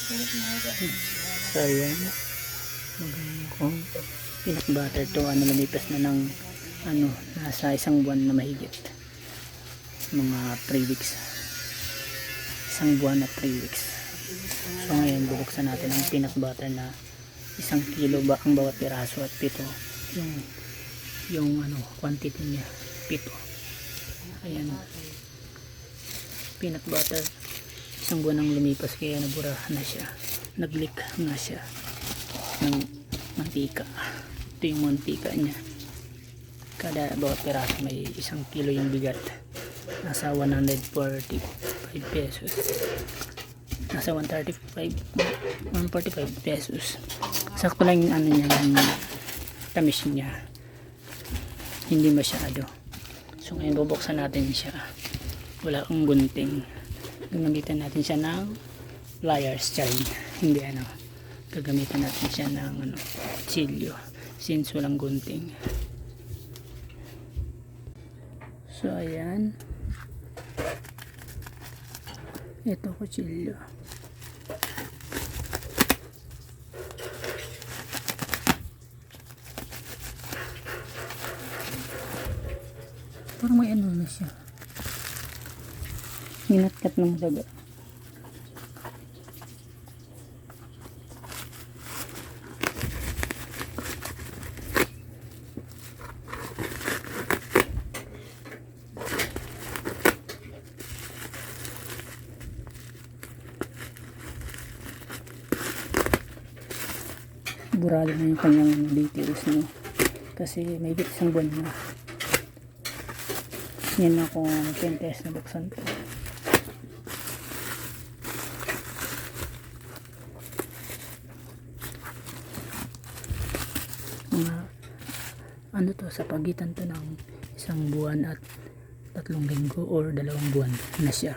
So ayan, kung peanut butter to, lumipas na ng nasa isang buwan na mahigit, mga 3 weeks, isang buwan at 3 weeks. So ngayon bubuksan natin ang peanut butter na 1 kilo ba ang bawat piraso at 7 yung quantity niya, 7. Ayan, peanut butter, isang buwan ang lumipas kaya nabura na siya, nag-leak na siya ng mantika. Ito yung mantika niya, kada bawat piraso may 1 kilo yung bigat, nasa 145 pesos, nasa 145 pesos. Sakto lang yung niya, yung tamis niya, hindi masyado. So ngayon bubuksan natin siya, wala akong gunting, gagamitan natin siya ng pliers, hindi gagamitan natin siya ng kutsilyo since walang gunting. So ayan, ito kutsilyo. Parang may na siya, hinatkat ng daga. Burado na yung kanyang details no, kasi may isang buwan na. Yan na kung test na buksan ko. To, sa pagitan to ng 1 buwan at 3 linggo or 2 buwan na siya,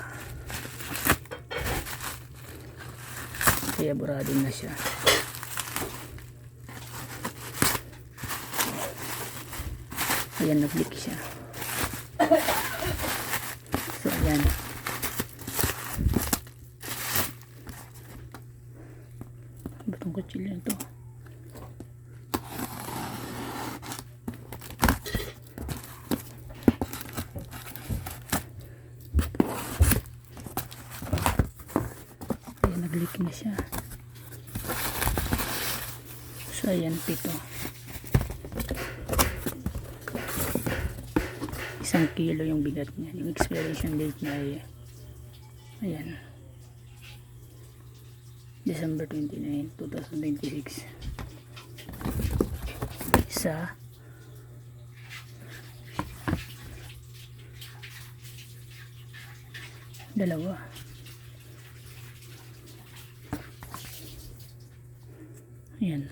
kaya burado na siya. Ayan, nag-leak siya. So ayan, batong kutsilyo ito. Ayan, nag-leak na siya. So ayan, 7. 1 kilo yung bigat niya. Yung expiration date niya ay ayan, December 29, 2026. Isa, dalawa, ayan,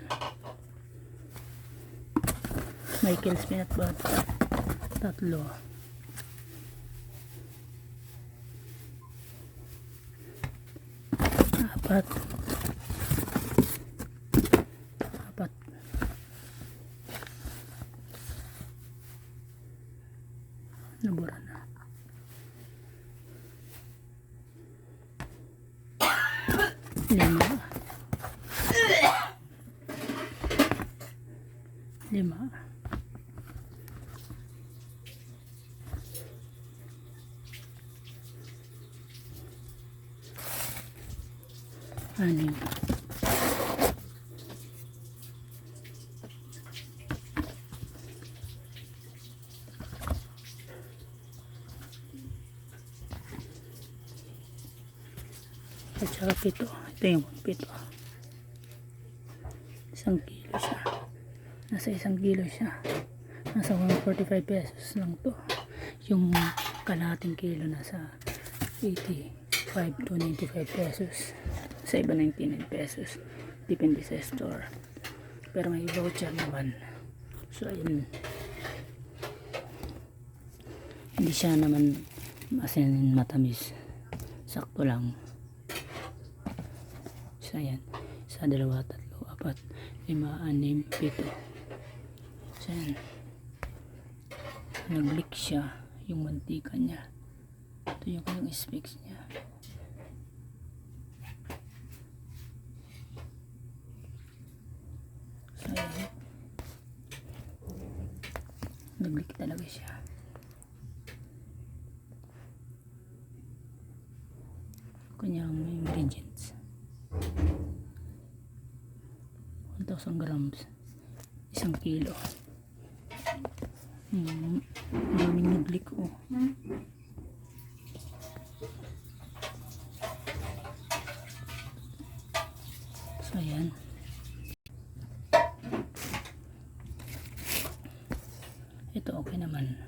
Michael's peanut butter, 3, 4, 4, nabura na. 5, 5, 6, at saka 7. Ito yung 7. 1 kilo siya, nasa 1 kilo siya, nasa 145 pesos lang to. Yung kalahating kilo nasa 85 to 95 pesos, sa iba 99 pesos, depende sa store, pero may voucher naman. So ayun, hindi siya naman asin matamis, sakto lang. So ayan, 1, 2, 3, 4, 5, 6, 7. So ayan, nag-leak siya yung mantika niya. Ito yung kanyang specs niya. Nag-leak talaga siya. Kanyang ingredients. 1,000 grams. 1 kilo. Daming nag-leak oh. So ayan. Ito okay naman.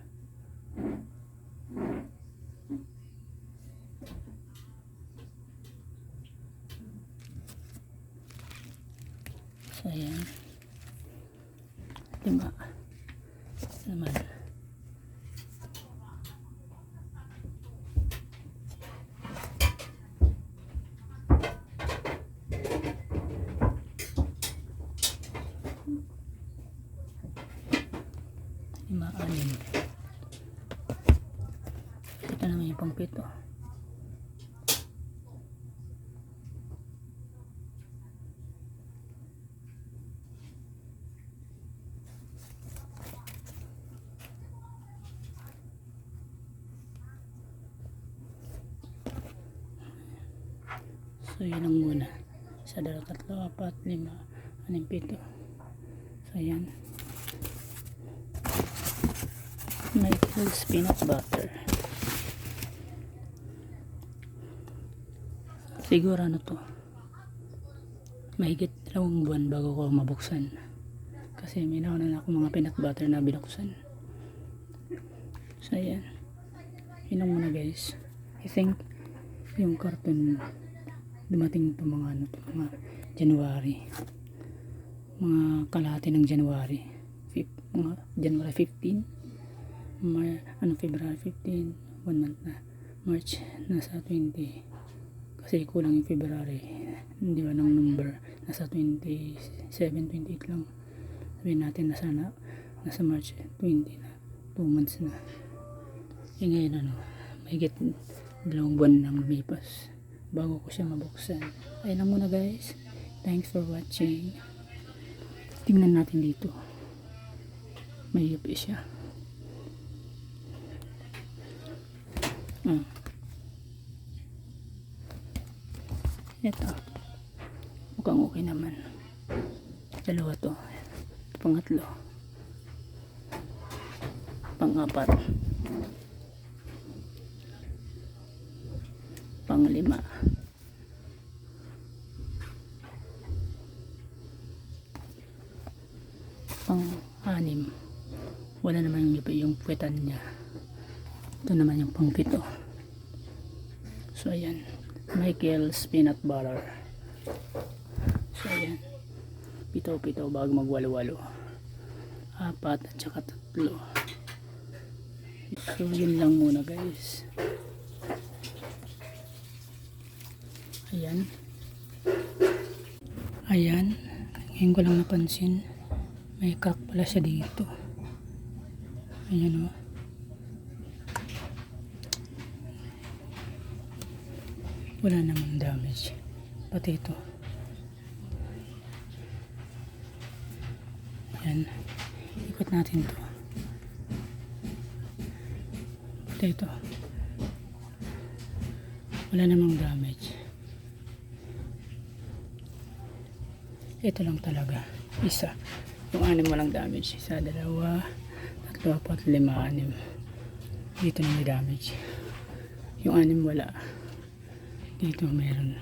So ayan. 5 naman. Anim. Ito naman yung pang-pito. So yun lang muna. Isa, 2, 3, 4, 5, 6, 7. So ayan. Michael's peanut butter. Siguro ano to, mahigit 2 buwan bago ko mabuksan. Kasi may nauna na ako mga peanut butter na binuksan. So ayan. Yun lang muna guys. I think yung carton dumating to mga ano to, mga January. Mga kalahati ng January. Mga January 15. February 15, 1 month na. March, nasa 20. Kasi kulang yung February. Hindi ba ng number? Nasa 27, 28 lang. Sabihin natin nasa March 20 na. 2 months na. E ngayon mahigit 2 buwan nang lumipas bago ko siya mabuksan. Ayun lang muna guys. Thanks for watching. Tingnan natin dito. May yupi siya. Ito mukhang okay naman. 2 to. Pangatlo, pang-4, pang-5, pang-6. Wala naman yung puwetan niya. Ito naman yung pang-7. So ayan, Michael's peanut butter. So ayan, 7 bago magwalo-walo. 4 at saka 3. So yun lang muna guys. Ayan. Ayan, ngayon ko lang napansin may crack pala siya dito. Ayan o. Wala namang damage. Pati ito. Ayan. Ikot natin to. Pati ito. Wala namang damage. Ito lang talaga. Isa. Yung 6 walang damage. 1, 2, 3, 4, 5, 6. Dito na may damage. Yung 6 wala. Dito meron.